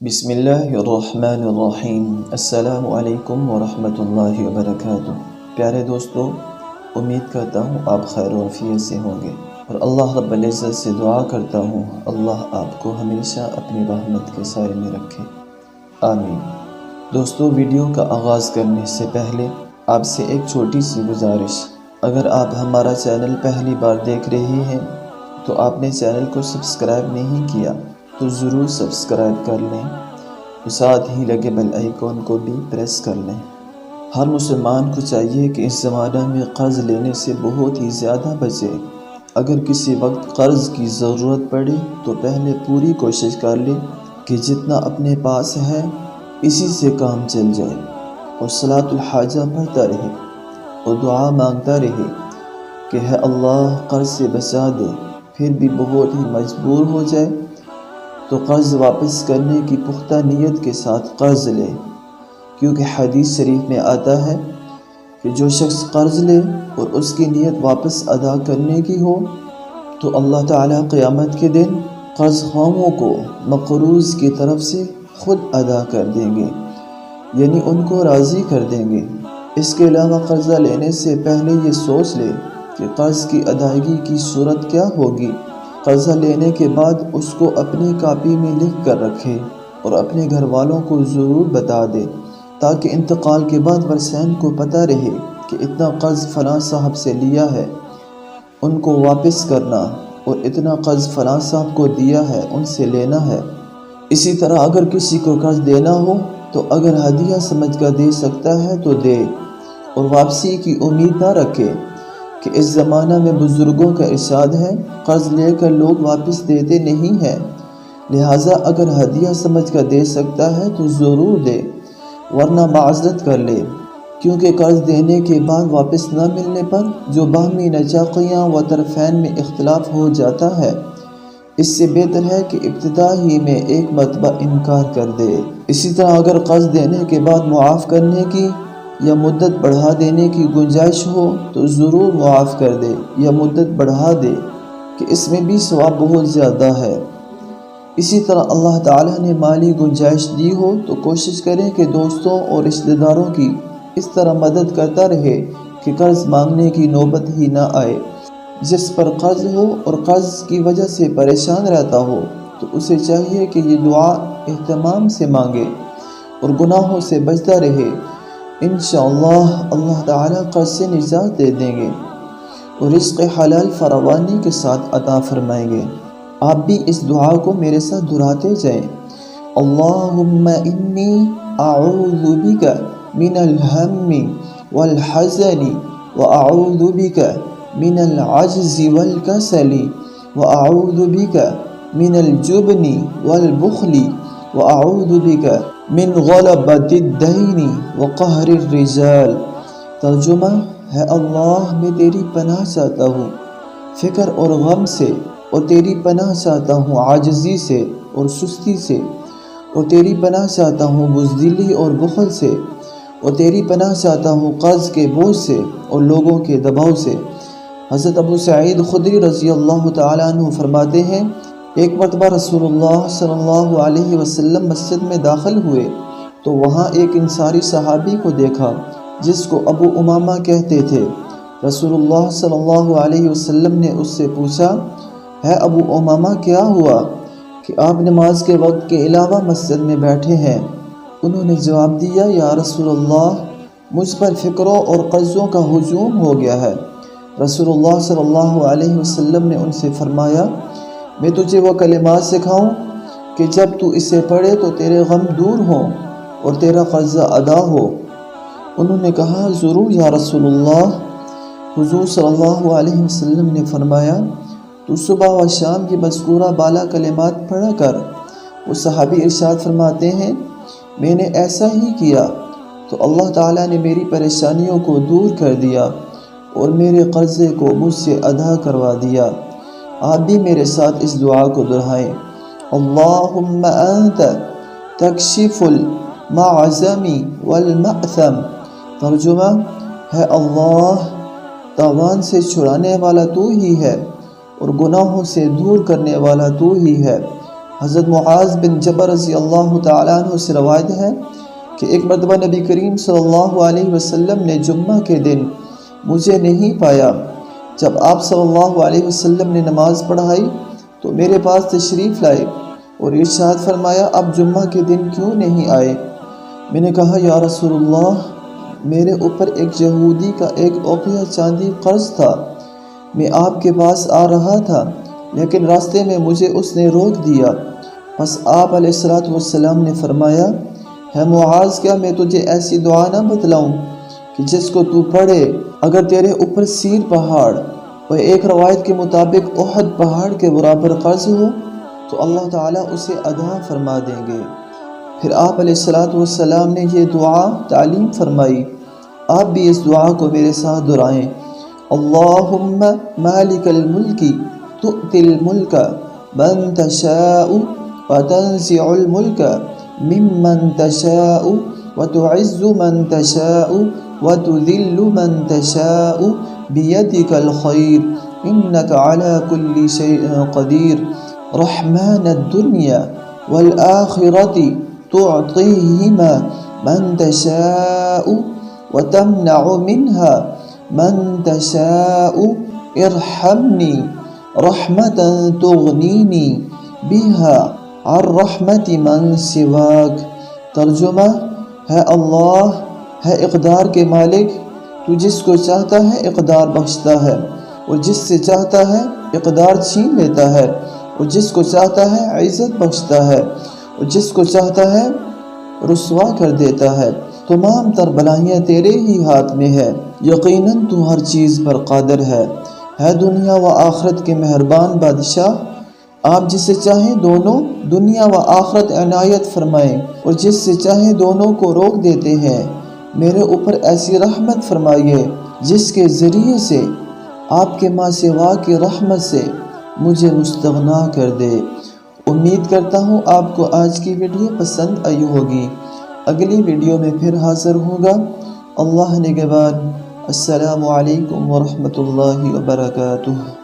بسم اللہ الرحمن الرحیم۔ السلام علیکم ورحمۃ اللہ وبرکاتہ۔ پیارے دوستو، امید کرتا ہوں آپ خیر و عافیت سے ہوں گے، اور اللہ رب العزت سے دعا کرتا ہوں اللہ آپ کو ہمیشہ اپنی رحمت کے سائے میں رکھے، آمین۔ دوستو، ویڈیو کا آغاز کرنے سے پہلے آپ سے ایک چھوٹی سی گزارش۔ اگر آپ ہمارا چینل پہلی بار دیکھ رہے ہیں تو آپ نے چینل کو سبسکرائب نہیں کیا تو ضرور سبسکرائب کر لیں، اور ساتھ ہی لگے بیل آئیکن کو بھی پریس کر لیں۔ ہر مسلمان کو چاہیے کہ اس زمانہ میں قرض لینے سے بہت ہی زیادہ بچے۔ اگر کسی وقت قرض کی ضرورت پڑے تو پہلے پوری کوشش کر لے کہ جتنا اپنے پاس ہے اسی سے کام چل جائے، اور صلاۃ الحاجہ پڑھتا رہے اور دعا مانگتا رہے کہ ہے اللہ قرض سے بچا دے۔ پھر بھی بہت ہی مجبور ہو جائے تو قرض واپس کرنے کی پختہ نیت کے ساتھ قرض لے، کیونکہ حدیث شریف میں آتا ہے کہ جو شخص قرض لے اور اس کی نیت واپس ادا کرنے کی ہو تو اللہ تعالیٰ قیامت کے دن قرض خواہوں کو مقروض کی طرف سے خود ادا کر دیں گے، یعنی ان کو راضی کر دیں گے۔ اس کے علاوہ قرضہ لینے سے پہلے یہ سوچ لے کہ قرض کی ادائیگی کی صورت کیا ہوگی۔ قرضہ لینے کے بعد اس کو اپنی کاپی میں لکھ کر رکھے اور اپنے گھر والوں کو ضرور بتا دے، تاکہ انتقال کے بعد ورثین کو پتہ رہے کہ اتنا قرض فلاں صاحب سے لیا ہے، ان کو واپس کرنا، اور اتنا قرض فلاں صاحب کو دیا ہے، ان سے لینا ہے۔ اسی طرح اگر کسی کو قرض دینا ہو تو اگر ہدیہ سمجھ کر دے سکتا ہے تو دے، اور واپسی کی امید نہ رکھے، کہ اس زمانہ میں بزرگوں کا ارشاد ہے قرض لے کر لوگ واپس دیتے نہیں ہیں، لہٰذا اگر ہدیہ سمجھ کر دے سکتا ہے تو ضرور دے، ورنہ معذرت کر لے، کیونکہ قرض دینے کے بعد واپس نہ ملنے پر جو باہمی نجاقیاں و طرفین میں اختلاف ہو جاتا ہے، اس سے بہتر ہے کہ ابتدا ہی میں ایک مرتبہ انکار کر دے۔ اسی طرح اگر قرض دینے کے بعد معاف کرنے کی یا مدت بڑھا دینے کی گنجائش ہو تو ضرور معاف کر دے یا مدت بڑھا دے، کہ اس میں بھی ثواب بہت زیادہ ہے۔ اسی طرح اللہ تعالیٰ نے مالی گنجائش دی ہو تو کوشش کریں کہ دوستوں اور رشتہ داروں کی اس طرح مدد کرتا رہے کہ قرض مانگنے کی نوبت ہی نہ آئے۔ جس پر قرض ہو اور قرض کی وجہ سے پریشان رہتا ہو تو اسے چاہیے کہ یہ دعا اہتمام سے مانگے اور گناہوں سے بچتا رہے۔ انشاءاللہ اللہ تعالیٰ قرض سے نجات دے دیں گے اور رزق حلال فراوانی کے ساتھ عطا فرمائیں گے۔ آپ بھی اس دعا کو میرے ساتھ دہراتے جائیں۔ اللہم انی اعوذ بک من الہم والحزن واعوذ بک من العجز والکسل واعوذ بک من الجبن والبخل واعوذ بک من غلبۃ الدین وقہر الرجال۔ ترجمہ ہے اللہ میں تیری پناہ چاہتا ہوں فکر اور غم سے، اور تیری پناہ چاہتا ہوں عاجزی سے اور سستی سے، اور تیری پناہ چاہتا ہوں بزدلی اور بخل سے، اور تیری پناہ چاہتا ہوں قرض کے بوجھ سے اور لوگوں کے دباؤ سے۔ حضرت ابو سعید خدری رضی اللہ تعالیٰ عنہ فرماتے ہیں، ایک مرتبہ رسول اللہ صلی اللہ علیہ وسلم مسجد میں داخل ہوئے تو وہاں ایک انصاری صحابی کو دیکھا جس کو ابو امامہ کہتے تھے۔ رسول اللہ صلی اللہ علیہ وسلم نے اس سے پوچھا، ہے ابو امامہ کیا ہوا کہ آپ نماز کے وقت کے علاوہ مسجد میں بیٹھے ہیں؟ انہوں نے جواب دیا، یا رسول اللہ مجھ پر فکروں اور قرضوں کا ہجوم ہو گیا ہے۔ رسول اللہ صلی اللہ علیہ وسلم نے ان سے فرمایا، میں تجھے وہ کلمات سکھاؤں کہ جب تو اسے پڑھے تو تیرے غم دور ہوں اور تیرا قرضہ ادا ہو؟ انہوں نے کہا، ضرور یا رسول اللہ۔ حضور صلی اللہ علیہ وسلم نے فرمایا، تو صبح و شام کی مذکورہ بالا کلمات پڑھا کر۔ وہ صحابی ارشاد فرماتے ہیں، میں نے ایسا ہی کیا تو اللہ تعالیٰ نے میری پریشانیوں کو دور کر دیا اور میرے قرضے کو مجھ سے ادا کروا دیا۔ آپ بھی میرے ساتھ اس دعا کو دہرائیں، اللہم انت تکشف المعظم والمأثم۔ ترجمہ ہے اللہ تاوان سے چھڑانے والا تو ہی ہے اور گناہوں سے دور کرنے والا تو ہی ہے۔ حضرت معاذ بن جبل رضی اللہ تعالیٰ عنہ سے روایت ہے کہ ایک مرتبہ نبی کریم صلی اللہ علیہ وسلم نے جمعہ کے دن مجھے نہیں پایا۔ جب آپ صلی اللہ علیہ وسلم نے نماز پڑھائی تو میرے پاس تشریف لائے اور ارشاد فرمایا اب جمعہ کے دن کیوں نہیں آئے؟ میں نے کہا یا رسول اللہ، میرے اوپر ایک یہودی کا ایک اوقیہ چاندی قرض تھا، میں آپ کے پاس آ رہا تھا لیکن راستے میں مجھے اس نے روک دیا۔ بس آپ علیہ السلام نے فرمایا ہے معاذ، کیا میں تجھے ایسی دعا نہ بتلاؤں کہ جس کو تو پڑھے اگر تیرے اوپر سیر پہاڑ اور ایک روایت کے مطابق احد پہاڑ کے برابر قرض ہو تو اللہ تعالیٰ اسے ادا فرما دیں گے۔ پھر آپ علیہ السلام نے یہ دعا تعلیم فرمائی، آپ بھی اس دعا کو میرے ساتھ دہرائیں۔ اللہم مالک الملک تؤتی الملک من تشاء وتنزع الملک ممن تشاء وتعز من تشاء وتذل من تشاء بيدك الخير إنك على كل شيء قدير رحمن الدنيا والآخرة تعطيهما من تشاء وتمنع منها من تشاء ارحمني رحمة تغنيني بها عن رحمة من سواك۔ ترجمہ ہے اللہ ہے اقدار کے مالک، تو جس کو چاہتا ہے اقدار بخشتا ہے اور جس سے چاہتا ہے اقدار چھین لیتا ہے، اور جس کو چاہتا ہے عزت بخشتا ہے اور جس کو چاہتا ہے رسوا کر دیتا ہے۔ تمام تر بلائیاں تیرے ہی ہاتھ میں ہے، یقیناً تو ہر چیز پر قادر ہے دنیا و آخرت کے مہربان بادشاہ۔ آپ جس سے چاہیں دونوں دنیا و آخرت عنایت فرمائیں اور جس سے چاہیں دونوں کو روک دیتے ہیں۔ میرے اوپر ایسی رحمت فرمائیے جس کے ذریعے سے آپ کے ماں سوا کی رحمت سے مجھے مستغنا کر دے۔ امید کرتا ہوں آپ کو آج کی ویڈیو پسند آئی ہوگی۔ اگلی ویڈیو میں پھر حاضر ہوگا۔ اللہ نگہبان۔ السلام علیکم ورحمۃ اللہ وبرکاتہ۔